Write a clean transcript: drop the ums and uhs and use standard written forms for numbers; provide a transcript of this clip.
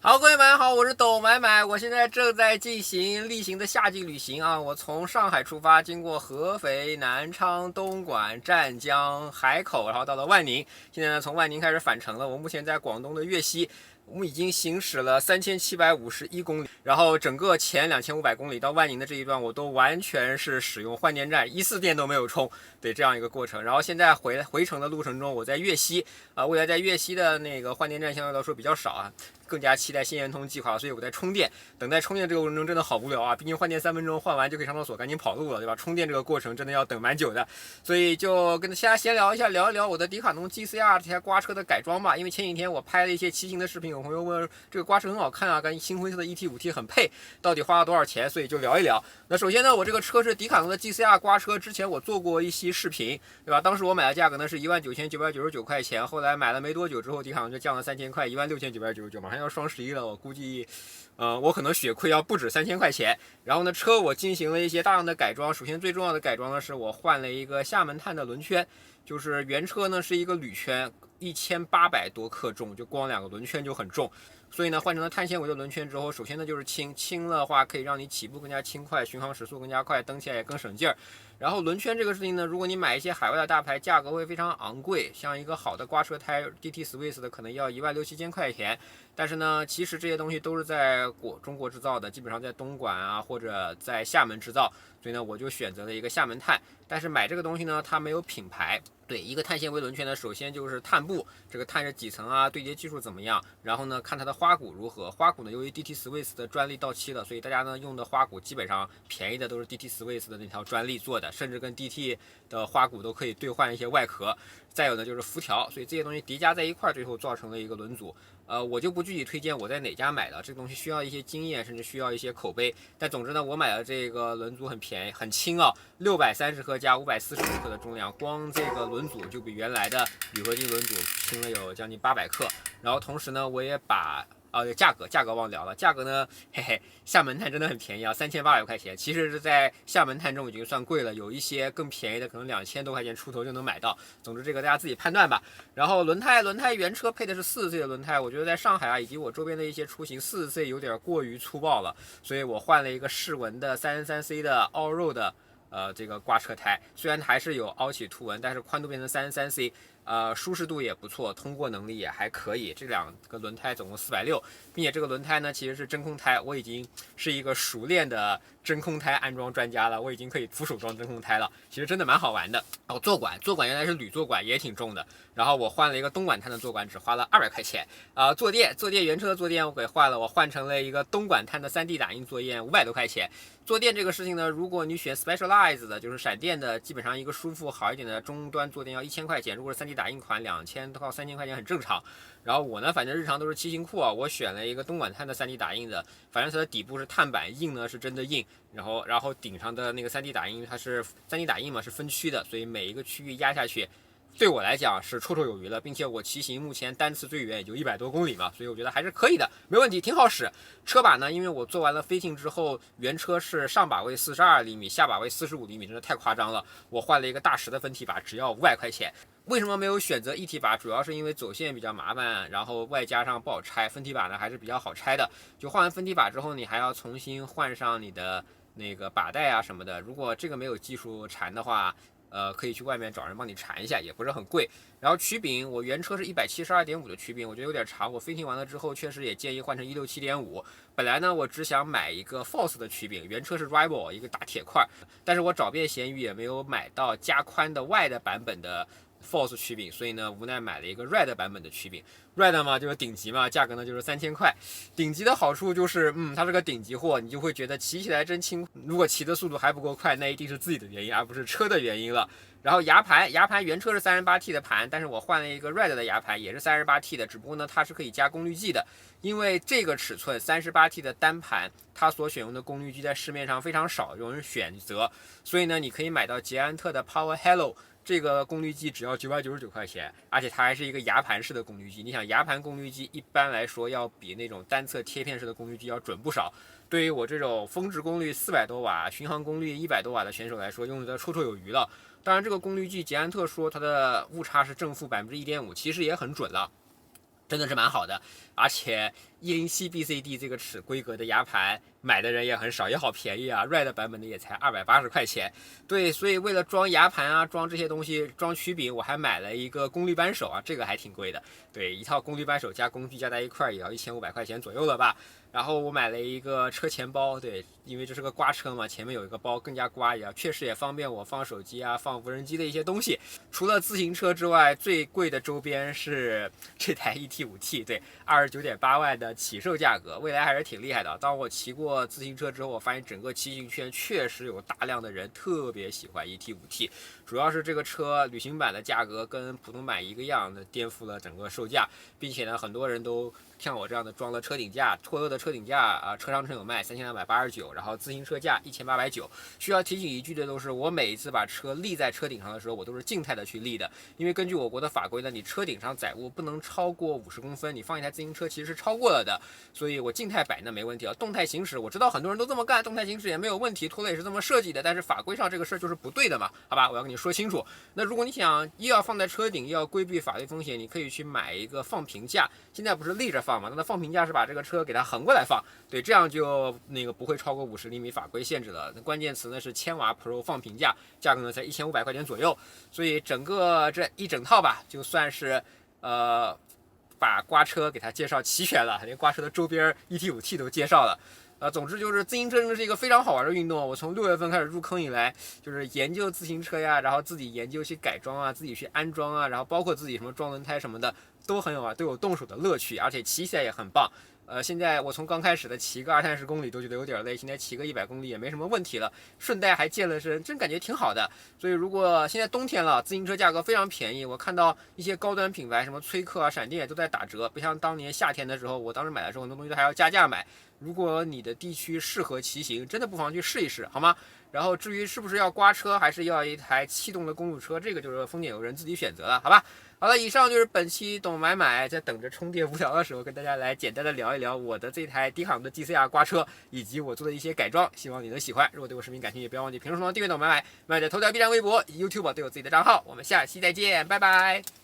好，各位们好，我是抖买买，我现在正在进行例行的夏季旅行啊。我从上海出发，经过合肥、南昌、东莞、湛江、海口，然后到了万宁。现在呢，从万宁开始返程了。我目前在广东的粤西，我们已经行驶了3751公里，然后整个前2500公里到万宁的这一段，我都完全是使用换电站，一次电都没有充，对这样一个过程。然后现在回程的路程中，我在粤西未来在粤西的那个换电站相对来说比较少啊。更加期待新圆通计划，所以我在充电。等待充电这个过程中真的好无聊啊！毕竟换电3分钟，换完就可以上厕所，赶紧跑路了，对吧？充电这个过程真的要等蛮久的，所以就跟大家闲聊一下，聊一聊我的迪卡侬 GCR 这台刮车的改装吧。因为前几天我拍了一些骑行的视频，有朋友问这个刮车很好看啊，跟新灰色的 ET5T 很配，到底花了多少钱？所以就聊一聊。那首先呢，我这个车是迪卡侬的 GCR 刮车，之前我做过一期视频，对吧？当时我买的价格呢是19999块钱，后来买了没多久之后，迪卡侬就降了3000块，16999，马上要双11了，我估计，我可能血亏要不止3000块钱。然后呢，车我进行了一些大量的改装。首先最重要的改装呢，是我换了一个厦门碳的轮圈，就是原车呢是一个铝圈，1800多克重，就光2个轮圈就很重。所以呢，换成了碳纤维的轮圈之后，首先呢就是轻的话可以让你起步更加轻快，巡航时速更加快，蹬起来也更省劲儿。然后轮圈这个事情呢，如果你买一些海外的大牌，价格会非常昂贵，像一个好的刮车胎 DT Swiss 的可能要16000-7000块钱。但是呢，其实这些东西都是在中国制造的，基本上在东莞啊或者在厦门制造，所以呢我就选择了一个厦门碳。但是买这个东西呢，它没有品牌。对，一个碳纤维轮圈呢，首先就是碳布，这个碳是几层啊，对接技术怎么样，然后呢看它的花鼓如何。花鼓呢，由于 DT Swiss 的专利到期了，所以大家呢用的花鼓基本上便宜的都是 DT Swiss 的那条专利做的，甚至跟 DT 的花鼓都可以兑换一些外壳。再有呢就是辐条，所以这些东西叠加在一块，最后造成了一个轮组。我就不具体推荐我在哪家买的，这个东西需要一些经验，甚至需要一些口碑。但总之呢，我买的这个轮组很便宜，很轻啊，630克加545克的重量，光这个轮组就比原来的铝合金轮组轻了有将近800克。然后同时呢，我也把价格忘聊了，价格呢，嘿嘿，厦门碳真的很便宜啊，3800块钱，其实是在厦门碳中已经算贵了，有一些更便宜的，可能2000多块钱出头就能买到。总之这个大家自己判断吧。然后轮胎原车配的是44C 的轮胎，我觉得在上海啊以及我周边的一些出行，44C 有点过于粗暴了，所以我换了一个世文的313C 的 All Road 这个刮车胎，虽然还是有凹起凸纹，但是宽度变成313C。舒适度也不错，通过能力也还可以。这两个轮胎总共460，并且这个轮胎呢其实是真空胎，我已经是一个熟练的真空胎安装专家了，我已经可以徒手装真空胎了，其实真的蛮好玩的。坐管原来是铝坐管，也挺重的。然后我换了一个东莞碳的坐管，只花了200块钱。坐垫原车的坐垫我给换了，我换成了一个东莞碳的3D 打印坐垫，500多块钱。坐垫这个事情呢，如果你选 Specialized 的，就是闪电的，基本上一个舒服好一点的终端坐垫要1000块钱，如果是3D 打印款2000到3000块钱很正常。然后我呢，反正日常都是骑行裤啊，我选了一个东莞碳的3D 打印的，反正它的底部是碳板，硬呢是真的硬，然后顶上的那个3D 打印，它是3D 打印嘛，是分区的，所以每一个区域压下去，对我来讲是绰绰有余了，并且我骑行目前单次最远也就100多公里嘛，所以我觉得还是可以的，没问题，挺好使。车把呢，因为我做完了 fitting 之后，原车是上把位42厘米，下把位45厘米，真的太夸张了。我换了一个大10的分体把，只要500块钱。为什么没有选择一体把？主要是因为走线比较麻烦，然后外加上不好拆。分体把呢还是比较好拆的，就换完分体把之后，你还要重新换上你的那个把带啊什么的。如果这个没有技术缠的话，可以去外面找人帮你缠一下，也不是很贵。然后曲柄，我原车是172.5的曲柄，我觉得有点长。我fitting完了之后，确实也建议换成167.5。本来呢，我只想买一个 Force 的曲柄，原车是 Rival 一个大铁块，但是我找遍闲鱼也没有买到加宽的 Y 的版本的Force 曲柄，所以呢无奈买了一个 Red 版本的曲柄。Red 嘛就是顶级嘛，价格呢就是3000块。顶级的好处就是它是个顶级货，你就会觉得骑起来真轻。如果骑的速度还不够快，那一定是自己的原因，而不是车的原因了。然后牙盘原车是38T 的盘，但是我换了一个 Red 的牙盘，也是38T 的，只不过呢它是可以加功率计的。因为这个尺寸38T 的单盘，它所选用的功率计在市面上非常少，有人选择，所以呢你可以买到捷安特的 Power Hello。这个功率计只要999块钱，而且它还是一个牙盘式的功率计。你想，牙盘功率计一般来说要比那种单侧贴片式的功率计要准不少。对于我这种峰值功率400多瓦、巡航功率100多瓦的选手来说，用的绰绰有余了。当然，这个功率计捷安特说它的误差是正负1.5%，其实也很准了。真的是蛮好的。而且107BCD 这个尺规格的牙盘买的人也很少，也好便宜啊 ，Red 版本的也才280块钱。对，所以为了装牙盘啊，装这些东西，装曲柄，我还买了一个功率扳手啊，这个还挺贵的。对，一套功率扳手加工具加在一块也要1500块钱左右了吧。然后我买了一个车前包，对，因为这是个刮车嘛，前面有一个包更加刮也确实也方便我放手机啊、放无人机的一些东西。除了自行车之外，最贵的周边是这台 ET5T，对，29.8万的起售价格，未来还是挺厉害的。当我骑过自行车之后，我发现整个骑行圈确实有大量的人特别喜欢 ET5T，主要是这个车旅行版的价格跟普通版一个样的，颠覆了整个售价，并且呢，很多人都像我这样的装了车顶架，托乐的车顶架啊，车商城有卖3289，然后自行车架1890。需要提醒一句的都是，我每一次把车立在车顶上的时候，我都是静态的去立的，因为根据我国的法规呢，你车顶上载物不能超过50公分，你放一台自行车其实是超过了的，所以我静态摆那没问题啊。动态行驶，我知道很多人都这么干，动态行驶也没有问题，托乐也是这么设计的，但是法规上这个事儿就是不对的嘛，好吧，我要跟你说清楚。那如果你想又要放在车顶，又要规避法律风险，你可以去买一个放平架，现在不是立着放嘛，那放平架是把这个车给它横过来放，对，这样就不会超过50厘米法规限制了。那关键词呢是千瓦 Pro 放平架，价格呢才1500块钱左右，所以整个这一整套吧，就算是把刮车给它介绍齐全了，连刮车的周边 ET5T 都介绍了。总之就是自行车真的是一个非常好玩的运动。我从6月份开始入坑以来，就是研究自行车呀，然后自己研究去改装啊，自己去安装啊，然后包括自己什么装轮胎什么的都很有都有动手的乐趣，而且骑起来也很棒。现在我从刚开始的骑个20-30公里都觉得有点累，现在骑个100公里也没什么问题了，顺带还健了身，真感觉挺好的。所以如果现在冬天了，自行车价格非常便宜，我看到一些高端品牌，什么崔克啊、闪电也都在打折，不像当年夏天的时候，我当时买的时候很多东西都还要加价买。如果你的地区适合骑行，真的不妨去试一试，好吗？然后至于是不是要刮车，还是要一台气动的公路车，这个就是丰田友人自己选择了，好吧？好了，以上就是本期懂买买在等着充电无聊的时候跟大家来简单的聊一聊我的这台迪卡侬的 GCR 刮车以及我做的一些改装，希望你能喜欢。如果对我视频感兴趣，不要忘记评论中订阅懂买买，买的头条、B 站、微博、YouTube 都有自己的账号。我们下期再见，拜拜。